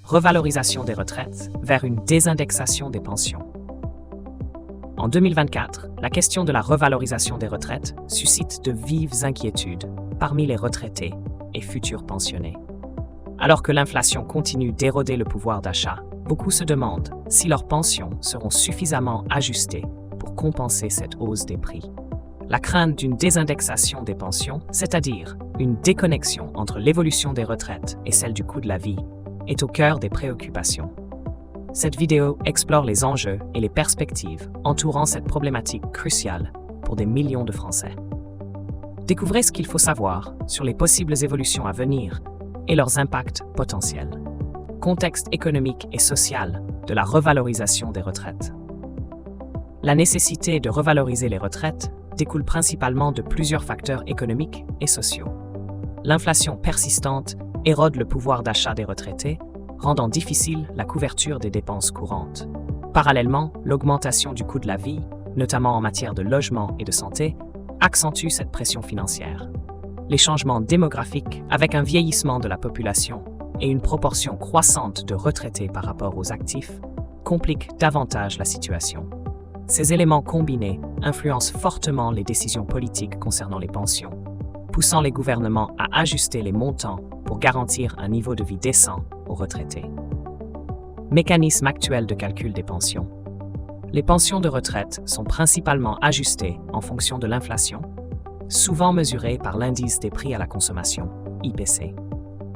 Revalorisation des retraites vers une désindexation des pensions. En 2024, la question de la revalorisation des retraites suscite de vives inquiétudes parmi les retraités et futurs pensionnés. Alors que l'inflation continue d'éroder le pouvoir d'achat, beaucoup se demandent si leurs pensions seront suffisamment ajustées pour compenser cette hausse des prix. La crainte d'une désindexation des pensions, c'est-à-dire une déconnexion entre l'évolution des retraites et celle du coût de la vie, est au cœur des préoccupations. Cette vidéo explore les enjeux et les perspectives entourant cette problématique cruciale pour des millions de Français. Découvrez ce qu'il faut savoir sur les possibles évolutions à venir et leurs impacts potentiels. Contexte économique et social de la revalorisation des retraites. La nécessité de revaloriser les retraites découle principalement de plusieurs facteurs économiques et sociaux. L'inflation persistante érode le pouvoir d'achat des retraités, rendant difficile la couverture des dépenses courantes. Parallèlement, l'augmentation du coût de la vie, notamment en matière de logement et de santé, accentue cette pression financière. Les changements démographiques, avec un vieillissement de la population et une proportion croissante de retraités par rapport aux actifs, compliquent davantage la situation. Ces éléments combinés influencent fortement les décisions politiques concernant les pensions, poussant les gouvernements à ajuster les montants pour garantir un niveau de vie décent aux retraités. Mécanisme actuel de calcul des pensions. Les pensions de retraite sont principalement ajustées en fonction de l'inflation, souvent mesurée par l'indice des prix à la consommation, IPC.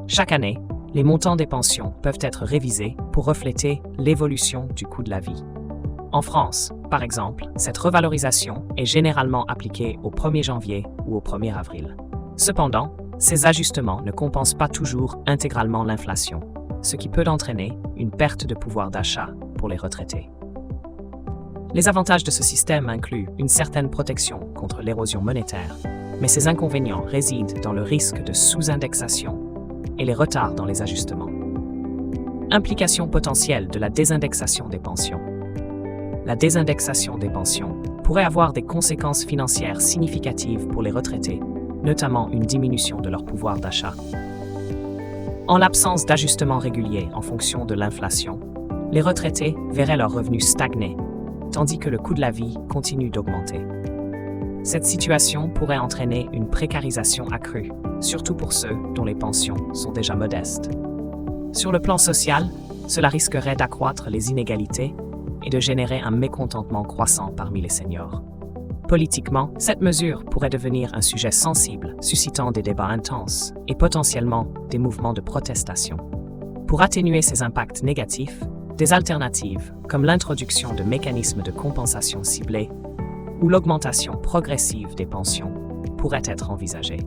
Chaque année, les montants des pensions peuvent être révisés pour refléter l'évolution du coût de la vie. En France, par exemple, cette revalorisation est généralement appliquée au 1er janvier ou au 1er avril. Cependant, ces ajustements ne compensent pas toujours intégralement l'inflation, ce qui peut entraîner une perte de pouvoir d'achat pour les retraités. Les avantages de ce système incluent une certaine protection contre l'érosion monétaire, mais ces inconvénients résident dans le risque de sous-indexation et les retards dans les ajustements. Implications potentielles de la désindexation des pensions. La désindexation des pensions pourrait avoir des conséquences financières significatives pour les retraités, notamment une diminution de leur pouvoir d'achat. En l'absence d'ajustements réguliers en fonction de l'inflation, les retraités verraient leurs revenus stagner, tandis que le coût de la vie continue d'augmenter. Cette situation pourrait entraîner une précarisation accrue, surtout pour ceux dont les pensions sont déjà modestes. Sur le plan social, cela risquerait d'accroître les inégalités et de générer un mécontentement croissant parmi les seniors. Politiquement, cette mesure pourrait devenir un sujet sensible, suscitant des débats intenses et potentiellement des mouvements de protestation. Pour atténuer ces impacts négatifs, des alternatives, comme l'introduction de mécanismes de compensation ciblés ou l'augmentation progressive des pensions, pourraient être envisagées.